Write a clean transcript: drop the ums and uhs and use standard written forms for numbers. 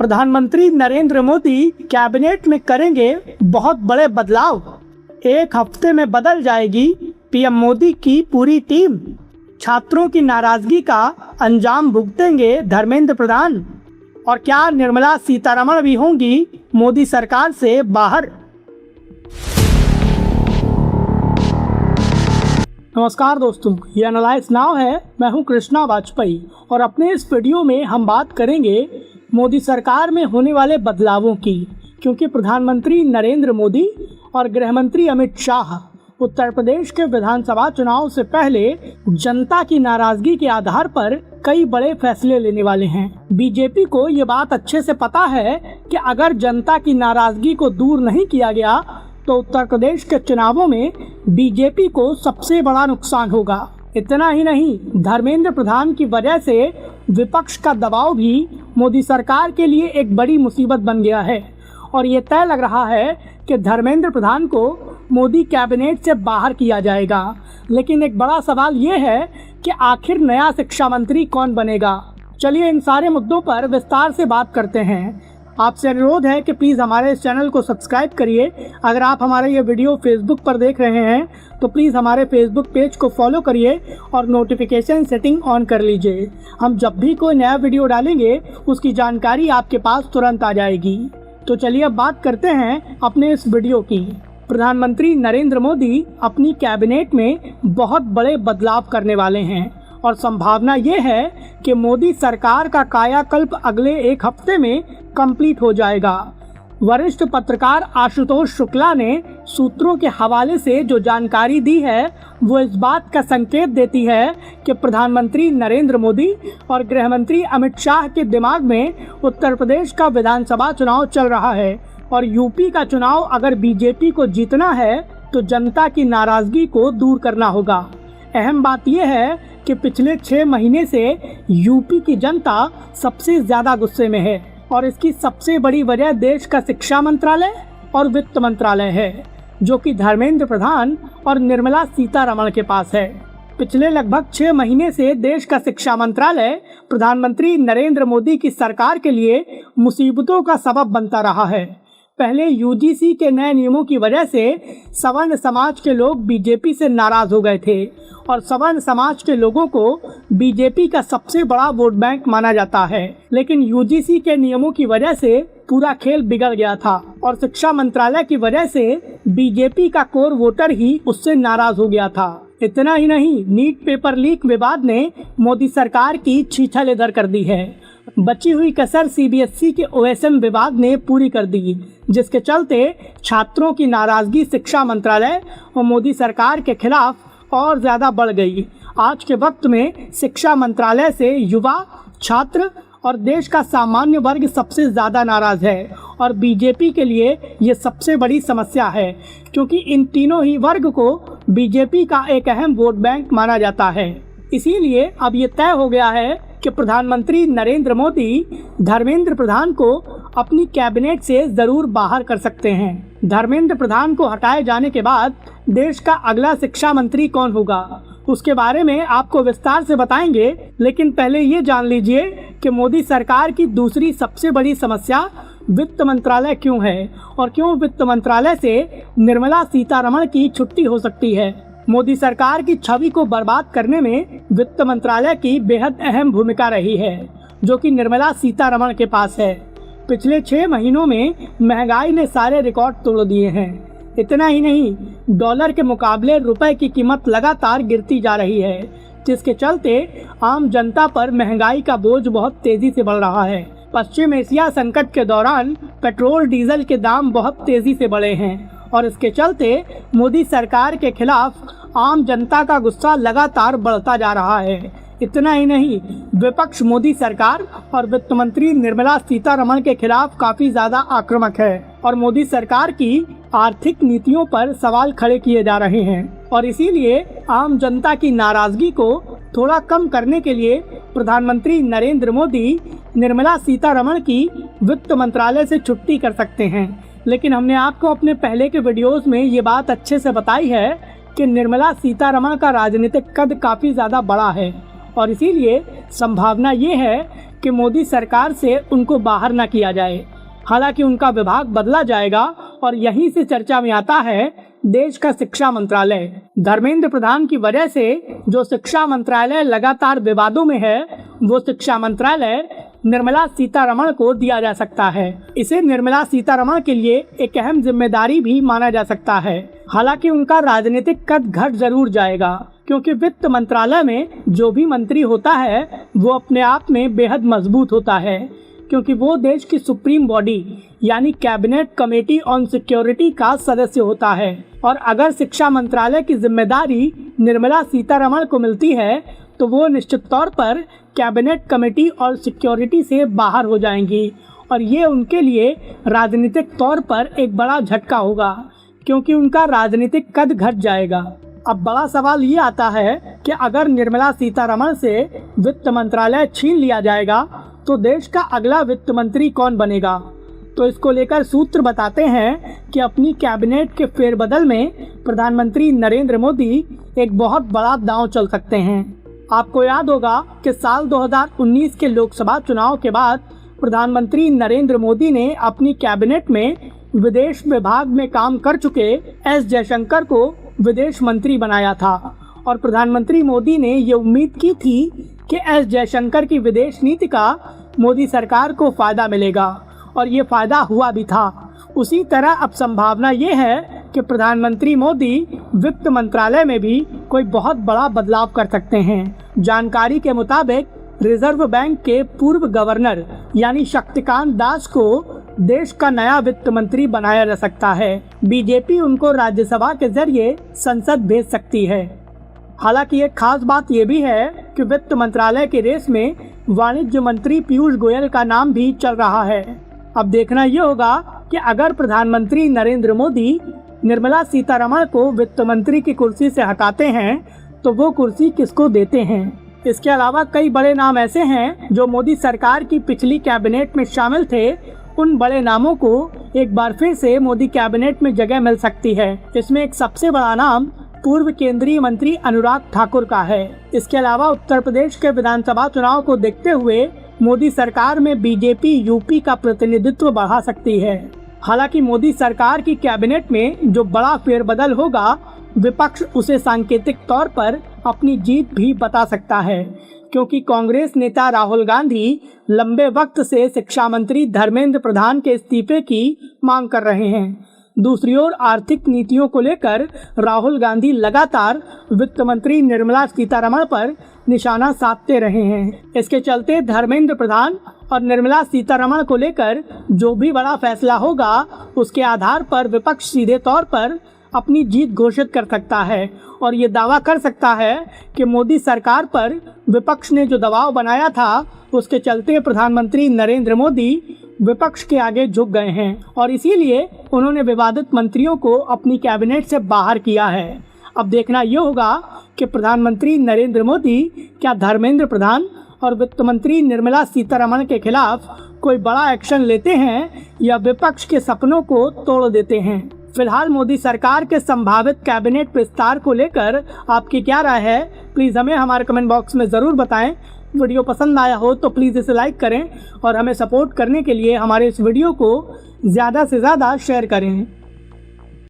प्रधानमंत्री नरेंद्र मोदी कैबिनेट में करेंगे बहुत बड़े बदलाव। एक हफ्ते में बदल जाएगी पीएम मोदी की पूरी टीम। छात्रों की नाराजगी का अंजाम भुगतेंगे धर्मेंद्र प्रधान। और क्या निर्मला सीतारमण भी होंगी मोदी सरकार से बाहर? नमस्कार दोस्तों, ये एनालाइज नाउ है। मैं हूं कृष्णा वाजपेयी और अपने इस वीडियो में हम बात करेंगे मोदी सरकार में होने वाले बदलावों की, क्योंकि प्रधानमंत्री नरेंद्र मोदी और गृह मंत्री अमित शाह उत्तर प्रदेश के विधानसभा चुनाव से पहले जनता की नाराजगी के आधार पर कई बड़े फैसले लेने वाले हैं। बीजेपी को ये बात अच्छे से पता है कि अगर जनता की नाराजगी को दूर नहीं किया गया तो उत्तर प्रदेश के चुनावों में बीजेपी को सबसे बड़ा नुकसान होगा। इतना ही नहीं, धर्मेंद्र प्रधान की वजह से विपक्ष का दबाव भी मोदी सरकार के लिए एक बड़ी मुसीबत बन गया है और ये तय लग रहा है कि धर्मेंद्र प्रधान को मोदी कैबिनेट से बाहर किया जाएगा। लेकिन एक बड़ा सवाल ये है कि आखिर नया शिक्षा मंत्री कौन बनेगा। चलिए इन सारे मुद्दों पर विस्तार से बात करते हैं। आपसे अनुरोध है कि प्लीज़ हमारे इस चैनल को सब्सक्राइब करिए। अगर आप हमारे ये वीडियो फेसबुक पर देख रहे हैं तो प्लीज़ हमारे फेसबुक पेज को फॉलो करिए और नोटिफिकेशन सेटिंग ऑन कर लीजिए। हम जब भी कोई नया वीडियो डालेंगे उसकी जानकारी आपके पास तुरंत आ जाएगी। तो चलिए अब बात करते हैं अपने इस वीडियो की। प्रधानमंत्री नरेंद्र मोदी अपनी कैबिनेट में बहुत बड़े बदलाव करने वाले हैं और संभावना ये है कि मोदी सरकार का कायाकल्प अगले एक हफ्ते में कंप्लीट हो जाएगा। वरिष्ठ पत्रकार आशुतोष शुक्ला ने सूत्रों के हवाले से जो जानकारी दी है वो इस बात का संकेत देती है कि प्रधानमंत्री नरेंद्र मोदी और गृह मंत्री अमित शाह के दिमाग में उत्तर प्रदेश का विधानसभा चुनाव चल रहा है और यूपी का चुनाव अगर बीजेपी को जीतना है तो जनता की नाराजगी को दूर करना होगा। अहम बात यह है कि पिछले 6 महीने से यूपी की जनता सबसे ज़्यादा गुस्से में है और इसकी सबसे बड़ी वजह देश का शिक्षा मंत्रालय और वित्त मंत्रालय है, जो कि धर्मेंद्र प्रधान और निर्मला सीतारमण के पास है। पिछले लगभग 6 महीने से देश का शिक्षा मंत्रालय प्रधानमंत्री नरेंद्र मोदी की सरकार के लिए मुसीबतों का सबब बनता रहा है। पहले यूजीसी के नए नियमों की वजह से सवर्ण समाज के लोग बीजेपी से नाराज हो गए थे और सवर्ण समाज के लोगों को बीजेपी का सबसे बड़ा वोट बैंक माना जाता है। लेकिन यूजीसी के नियमों की वजह से पूरा खेल बिगड़ गया था और शिक्षा मंत्रालय की वजह से बीजेपी का कोर वोटर ही उससे नाराज हो गया था। इतना ही नहीं, नीट पेपर लीक विवाद ने मोदी सरकार की छीछा लेदर कर दी है। बची हुई कसर सीबीएसई के ओएसएम विवाद ने पूरी कर दी, जिसके चलते छात्रों की नाराजगी शिक्षा मंत्रालय और मोदी सरकार के खिलाफ और ज़्यादा बढ़ गई। आज के वक्त में शिक्षा मंत्रालय से युवा, छात्र और देश का सामान्य वर्ग सबसे ज़्यादा नाराज़ है और बीजेपी के लिए ये सबसे बड़ी समस्या है, क्योंकि इन तीनों ही वर्ग को बीजेपी का एक अहम वोट बैंक माना जाता है। इसीलिए अब ये तय हो गया है कि प्रधानमंत्री नरेंद्र मोदी धर्मेंद्र प्रधान को अपनी कैबिनेट से ज़रूर बाहर कर सकते हैं। धर्मेंद्र प्रधान को हटाए जाने के बाद देश का अगला शिक्षा मंत्री कौन होगा उसके बारे में आपको विस्तार से बताएंगे, लेकिन पहले ये जान लीजिए कि मोदी सरकार की दूसरी सबसे बड़ी समस्या वित्त मंत्रालय क्यों है और क्यों वित्त मंत्रालय से निर्मला सीतारमण की छुट्टी हो सकती है। मोदी सरकार की छवि को बर्बाद करने में वित्त मंत्रालय की बेहद अहम भूमिका रही है, जो कि निर्मला सीतारमण के पास है। पिछले 6 महीनों में महंगाई ने सारे रिकॉर्ड तोड़ दिए हैं। इतना ही नहीं, डॉलर के मुकाबले रुपए की कीमत लगातार गिरती जा रही है, जिसके चलते आम जनता पर महंगाई का बोझ बहुत तेजी से बढ़ रहा है। पश्चिम एशिया संकट के दौरान पेट्रोल डीजल के दाम बहुत तेजी से बढ़े हैं और इसके चलते मोदी सरकार के खिलाफ आम जनता का गुस्सा लगातार बढ़ता जा रहा है। इतना ही नहीं, विपक्ष मोदी सरकार और वित्त मंत्री निर्मला सीतारमण के खिलाफ काफी ज्यादा आक्रामक है और मोदी सरकार की आर्थिक नीतियों पर सवाल खड़े किए जा रहे हैं और इसीलिए आम जनता की नाराजगी को थोड़ा कम करने के लिए प्रधानमंत्री नरेंद्र मोदी निर्मला सीतारमण की वित्त मंत्रालय से छुट्टी कर सकते हैं। लेकिन हमने आपको अपने पहले के वीडियोस में ये बात अच्छे से बताई है कि निर्मला सीतारमण का राजनीतिक कद काफ़ी ज़्यादा बड़ा है और इसीलिए संभावना ये है कि मोदी सरकार से उनको बाहर न किया जाए। हालांकि उनका विभाग बदला जाएगा और यहीं से चर्चा में आता है देश का शिक्षा मंत्रालय। धर्मेंद्र प्रधान की वजह से जो शिक्षा मंत्रालय लगातार विवादों में है, वो शिक्षा मंत्रालय निर्मला सीतारमण को दिया जा सकता है। इसे निर्मला सीतारमण के लिए एक अहम जिम्मेदारी भी माना जा सकता है। हालांकि उनका राजनीतिक कद घट जरूर जाएगा, क्योंकि वित्त मंत्रालय में जो भी मंत्री होता है वो अपने आप में बेहद मजबूत होता है, क्योंकि वो देश की सुप्रीम बॉडी यानी कैबिनेट कमेटी ऑन सिक्योरिटी का सदस्य होता है। और अगर शिक्षा मंत्रालय की जिम्मेदारी निर्मला सीतारमण को मिलती है तो वो निश्चित तौर पर कैबिनेट कमेटी और सिक्योरिटी से बाहर हो जाएंगी, और ये उनके लिए राजनीतिक तौर पर एक बड़ा झटका होगा, क्योंकि उनका राजनीतिक कद घट जाएगा। अब बड़ा सवाल ये आता है कि अगर निर्मला सीतारमण से वित्त मंत्रालय छीन लिया जाएगा तो देश का अगला वित्त मंत्री कौन बनेगा। तो इसको लेकर सूत्र बताते हैं कि अपनी कैबिनेट के फेरबदल में प्रधानमंत्री नरेंद्र मोदी एक बहुत बड़ा दांव चल सकते हैं। आपको याद होगा कि साल 2019 के लोकसभा चुनाव के बाद प्रधानमंत्री नरेंद्र मोदी ने अपनी कैबिनेट में विदेश विभाग में काम कर चुके एस जयशंकर को विदेश मंत्री बनाया था, और प्रधानमंत्री मोदी ने ये उम्मीद की थी कि एस जयशंकर की विदेश नीति का मोदी सरकार को फायदा मिलेगा, और ये फायदा हुआ भी था। उसी तरह अब संभावना ये है कि प्रधानमंत्री मोदी वित्त मंत्रालय में भी कोई बहुत बड़ा बदलाव कर सकते हैं। जानकारी के मुताबिक रिजर्व बैंक के पूर्व गवर्नर यानी शक्तिकांत दास को देश का नया वित्त मंत्री बनाया जा सकता है। बीजेपी उनको राज्यसभा के जरिए संसद भेज सकती है। हालांकि एक खास बात ये भी है कि वित्त मंत्रालय के रेस में वाणिज्य मंत्री पीयूष गोयल का नाम भी चल रहा है। अब देखना ये होगा कि अगर प्रधानमंत्री नरेंद्र मोदी निर्मला सीतारमण को वित्त मंत्री की कुर्सी से हटाते हैं तो वो कुर्सी किसको देते हैं। इसके अलावा कई बड़े नाम ऐसे हैं जो मोदी सरकार की पिछली कैबिनेट में शामिल थे। उन बड़े नामों को एक बार फिर से मोदी कैबिनेट में जगह मिल सकती है। इसमें एक सबसे बड़ा नाम पूर्व केंद्रीय मंत्री अनुराग ठाकुर का है। इसके अलावा उत्तर प्रदेश के विधानसभा चुनाव को देखते हुए मोदी सरकार में बीजेपी यूपी का प्रतिनिधित्व बढ़ा सकती है। हालांकि मोदी सरकार की कैबिनेट में जो बड़ा फेरबदल होगा, विपक्ष उसे सांकेतिक तौर पर अपनी जीत भी बता सकता है, क्योंकि कांग्रेस नेता राहुल गांधी लंबे वक्त से शिक्षा मंत्री धर्मेंद्र प्रधान के इस्तीफे की मांग कर रहे हैं। दूसरी ओर आर्थिक नीतियों को लेकर राहुल गांधी लगातार वित्त मंत्री निर्मला सीतारमण पर निशाना साधते रहे हैं। इसके चलते धर्मेंद्र प्रधान और निर्मला सीतारमण को लेकर जो भी बड़ा फैसला होगा, उसके आधार पर विपक्ष सीधे तौर पर अपनी जीत घोषित कर सकता है और ये दावा कर सकता है कि मोदी सरकार पर विपक्ष ने जो दबाव बनाया था, उसके चलते प्रधानमंत्री नरेंद्र मोदी विपक्ष के आगे झुक गए हैं और इसीलिए उन्होंने विवादित मंत्रियों को अपनी कैबिनेट से बाहर किया है। अब देखना ये होगा कि प्रधानमंत्री नरेंद्र मोदी क्या धर्मेंद्र प्रधान और वित्त मंत्री निर्मला सीतारमण के खिलाफ कोई बड़ा एक्शन लेते हैं या विपक्ष के सपनों को तोड़ देते हैं। फिलहाल मोदी सरकार के संभावित कैबिनेट विस्तार को लेकर आपकी क्या राय है, प्लीज़ हमें हमारे कमेंट बॉक्स में ज़रूर बताएं। वीडियो पसंद आया हो तो प्लीज़ इसे लाइक करें और हमें सपोर्ट करने के लिए हमारे इस वीडियो को ज़्यादा से ज़्यादा शेयर करें।